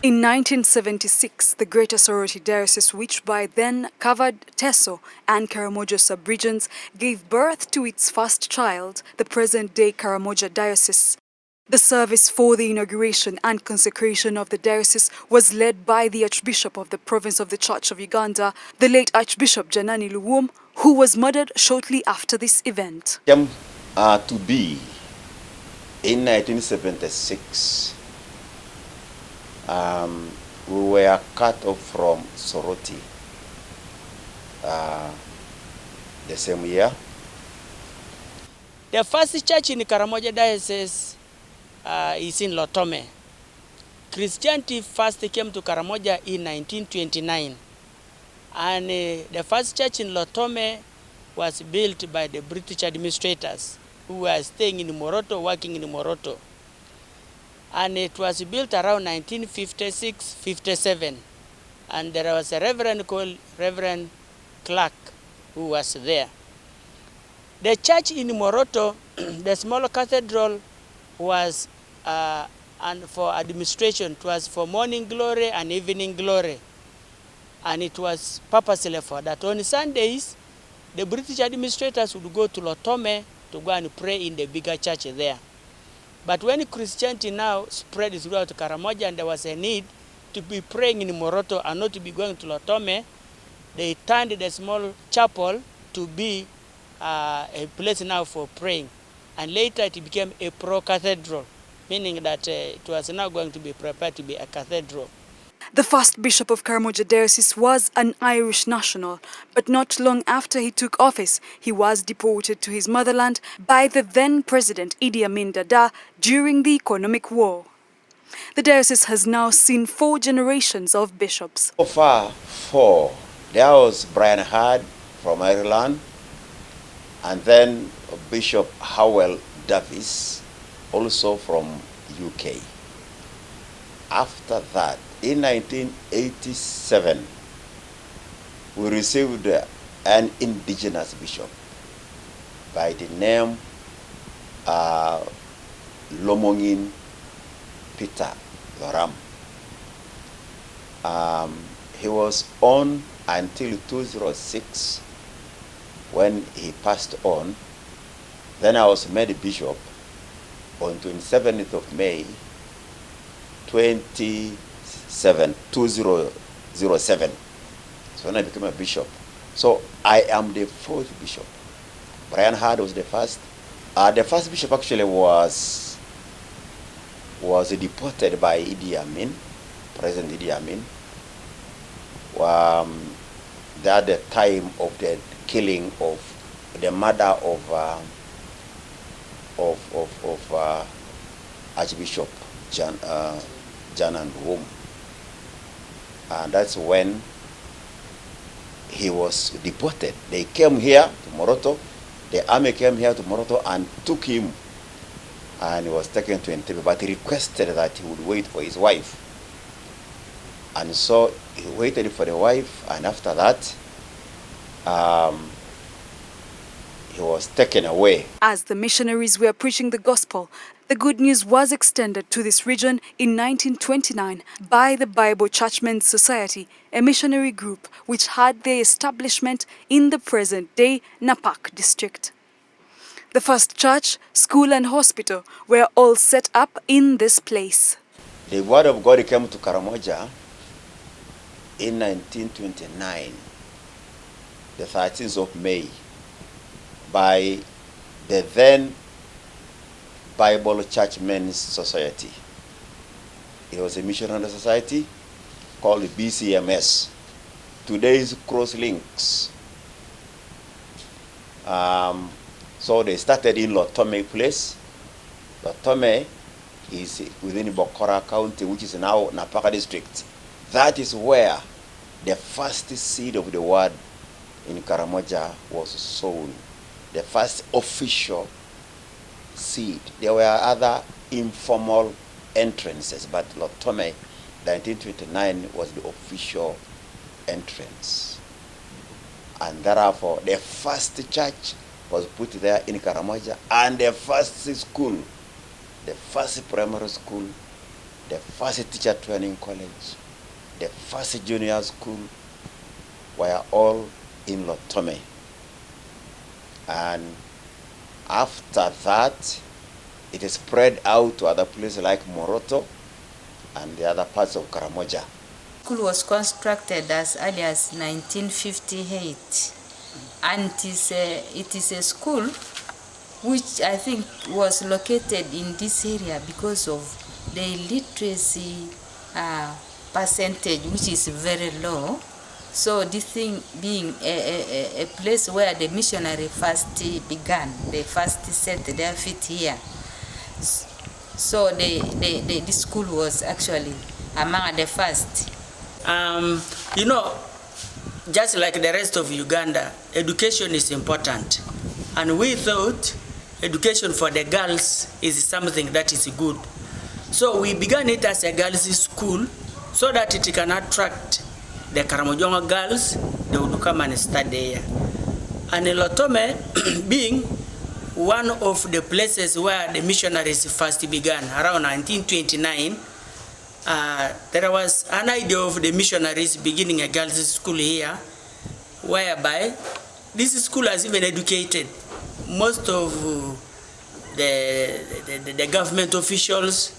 In 1976, the Greater Sorority Diocese, which by then covered Teso and Karamoja sub-regions, gave birth to its first child, the present-day Karamoja Diocese. The service for the inauguration and consecration of the diocese was led by the Archbishop of the Province of the Church of Uganda, the late Archbishop Janani Luwum, who was murdered shortly after this event. Came to be in 1976. We were cut off from sorority the same year. The first church in Karamoja Diocese is in Lotome. Christianity first came to Karamoja in 1929, and the first church in Lotome was built by the British administrators who were staying in Moroto, working in Moroto. And it was built around 1956-57, and there was a reverend called Reverend Clark who was there. The church in Moroto, the small cathedral, was and for administration. It was for morning glory and evening glory, and it was purposely for that. On Sundays, the British administrators would go to Lotome to go and pray in the bigger church there. But when Christianity now spread throughout Karamoja and there was a need to be praying in Moroto and not to be going to Lotome, they turned the small chapel to be a place now for praying. And later it became a pro-cathedral, meaning that it was now going to be prepared to be a cathedral. The first bishop of Karamoja Diocese was an Irish national, but not long after he took office, he was deported to his motherland by the then President Idi Amin Dada during the economic war. The diocese has now seen 4 generations of bishops. So far, 4. There was Brian Hard from Ireland, and then Bishop Howell Davis, also from UK. After that, in 1987, we received an indigenous bishop by the name Lomongin Peter Loram. He was on until 2006 when he passed on. Then I was made bishop on 27th of May 2007. So when I became a bishop. So I am the 4th bishop. Brian Hard was the first. The first bishop actually was deported by Idi Amin, President Idi Amin. At the time of the killing of the murder of Archbishop Jan and Wom. And that's when he was deported. They came here to Moroto. The army came here to Moroto and took him. And he was taken to Entebbe, but he requested that he would wait for his wife. And so he waited for the wife, and after that, he was taken away. As the missionaries were preaching the gospel, the good news was extended to this region in 1929 by the Bible Churchmen's Society, a missionary group which had their establishment in the present-day Napak district. The first church, school and hospital were all set up in this place. The word of God came to Karamoja in 1929, the 13th of May, by the then Bible Churchmen's Society. It was a missionary society called BCMS. Today's Crosslinks. So they started in Lotome place. Lotome is within Bokora County, which is now Napaka district. That is where the first seed of the word in Karamoja was sown. The first official seed. There were other informal entrances, but Lotome, 1929, was the official entrance. And therefore, the first church was put there in Karamoja, and the first school, the first primary school the first teacher training college, the first junior school were all in Lotome. And after that, it is spread out to other places like Moroto and the other parts of Karamoja. The school was constructed as early as 1958, and it is a school which I think was located in this area because of the literacy percentage, which is very low. So this thing being a place where the missionary first began, they first set their feet here. So this school was actually among the first. You know, just like the rest of Uganda, education is important. And we thought education for the girls is something that is good. So we began it as a girls' school so that it can attract the Karamoja girls. They would come and study here. And Lotome being one of the places where the missionaries first began, around 1929, there was an idea of the missionaries beginning a girls' school here, whereby this school has even educated most of the government officials,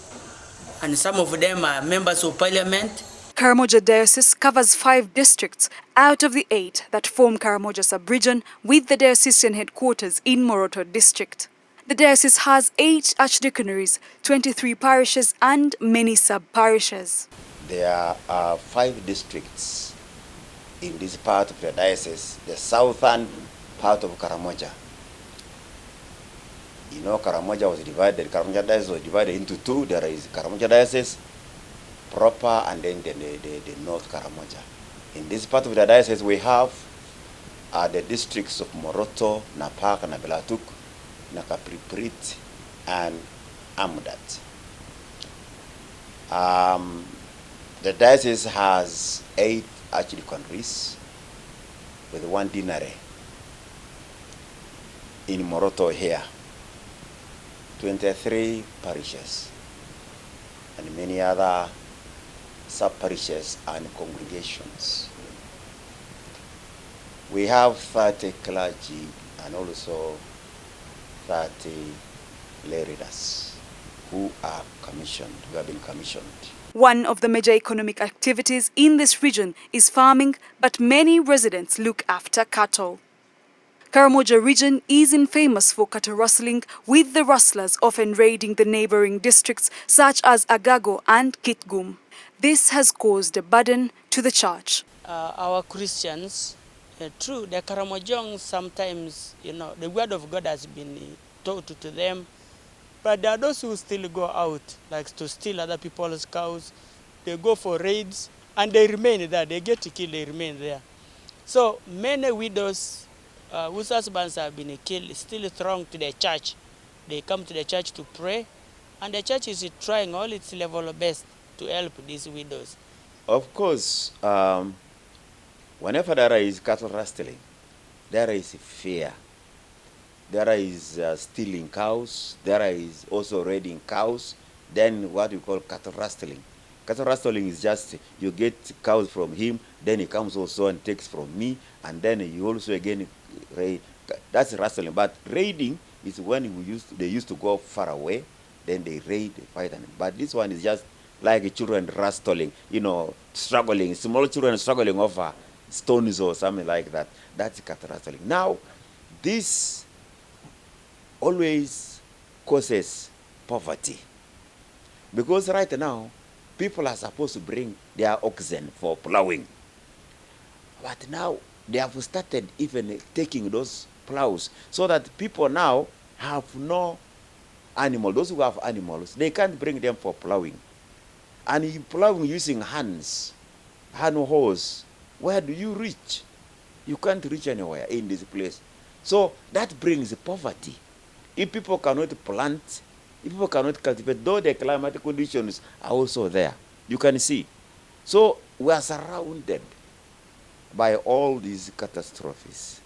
and some of them are members of parliament. Karamoja Diocese covers 5 districts out of the 8 that form Karamoja sub-region, with the diocesan headquarters in Moroto district. The diocese has 8 archdeaconries, 23 parishes and many sub-parishes. There are 5 districts in this part of the diocese, the southern part of Karamoja. You know, Karamoja Diocese was divided into 2. There is Karamoja Diocese proper and then the North Karamoja. In this part of the diocese we have the districts of Moroto, Napak, Nabelatuk, Nakapriprit, and Amudat. The diocese has 8 archdeaconries with 1 deanery in Moroto here, 23 parishes, and many other sub-parishes and congregations. We have 30 clergy and also 30 lay readers who are commissioned, who have been commissioned. One of the major economic activities in this region is farming, but many residents look after cattle. Karamoja region is infamous for cattle rustling, with the rustlers often raiding the neighboring districts such as Agago and Kitgum. This has caused a burden to the church. Our Christians, true, the Karamojong sometimes, you know, the word of God has been taught to them, but there are those who still go out, like to steal other people's cows. They go for raids and they remain there. They get killed, they remain there. So many widows whose husbands have been killed still throng to the church. They come to the church to pray, and the church is trying all its level best to help these widows. Of course, whenever there is cattle rustling, there is fear. There is stealing cows. There is also raiding cows. Then what we call cattle rustling. Cattle rustling is just you get cows from him, then he comes also and takes from me, and then you also again raid. That's rustling. But raiding is when they used to go far away, then they raid, they fight. But this one is just like children rustling, you know, struggling, small children struggling over stones or something like that. That's cattle rustling. Now, this always causes poverty, because right now people are supposed to bring their oxen for plowing, but now they have started even taking those plows, so that people now have no animal. Those who have animals, they can't bring them for plowing, and you plowing using hands, hand hose. Where do you reach? You can't reach anywhere in this place. So that brings poverty. If people cannot plant, if people cannot cultivate, though the climatic conditions are also there, you can see. So we are surrounded by all these catastrophes.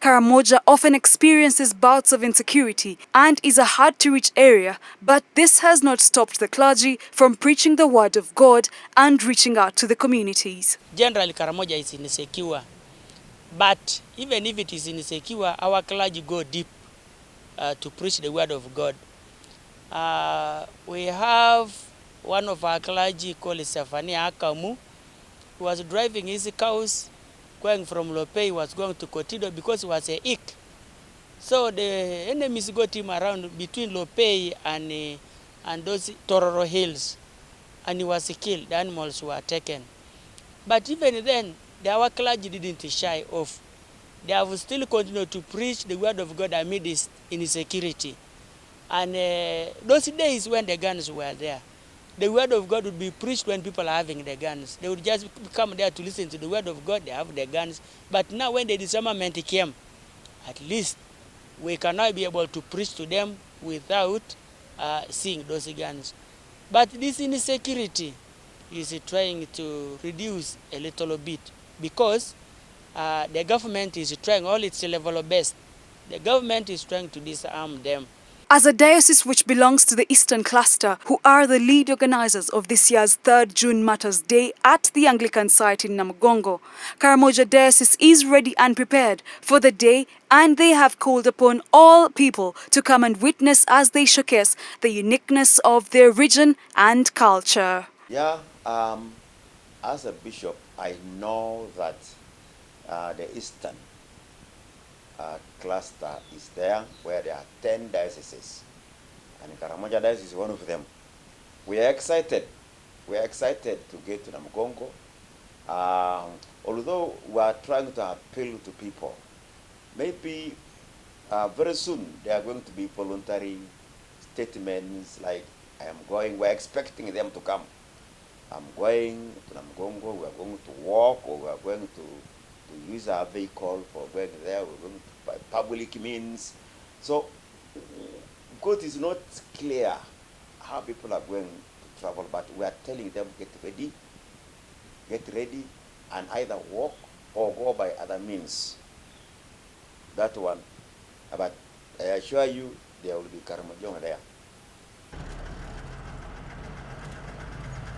Karamoja often experiences bouts of insecurity and is a hard-to-reach area, but this has not stopped the clergy from preaching the word of God and reaching out to the communities. Generally, Karamoja is insecure, but even if it is insecure, our clergy go deep to preach the word of God. We have one of our clergy called Safania Akamu, who was driving his cows going from Lopei, was going to Kotido because he was a ick. So the enemies got him around between Lopei and those Tororo hills, and he was killed. The animals were taken. But even then, our clergy didn't shy off. They have still continued to preach the word of God amidst insecurity. And those days when the guns were there, the word of God would be preached when people are having the guns. They would just come there to listen to the word of God, they have the guns. But now when the disarmament came, at least we can now be able to preach to them without seeing those guns. But this insecurity is trying to reduce a little bit because the government is trying all its level best. The government is trying to disarm them. As a diocese which belongs to the Eastern Cluster, who are the lead organizers of this year's 3rd June Martyrs Day at the Anglican site in Namugongo, Karamoja Diocese is ready and prepared for the day, and they have called upon all people to come and witness as they showcase the uniqueness of their region and culture. Yeah, as a bishop, I know that the Eastern cluster is there, where there are 10 dioceses, and Karamoja Diocese is one of them. We are excited. We are excited to get to Namugongo. Although we are trying to appeal to people, maybe very soon there are going to be voluntary statements like, I am going, we're expecting them to come. I'm going to Namugongo, we are going to walk, or we are going to use our vehicle for going there, we're going to by public means. So God is not clear how people are going to travel, but we are telling them, get ready, and either walk or go by other means. That one. But I assure you, there will be Karamoja there.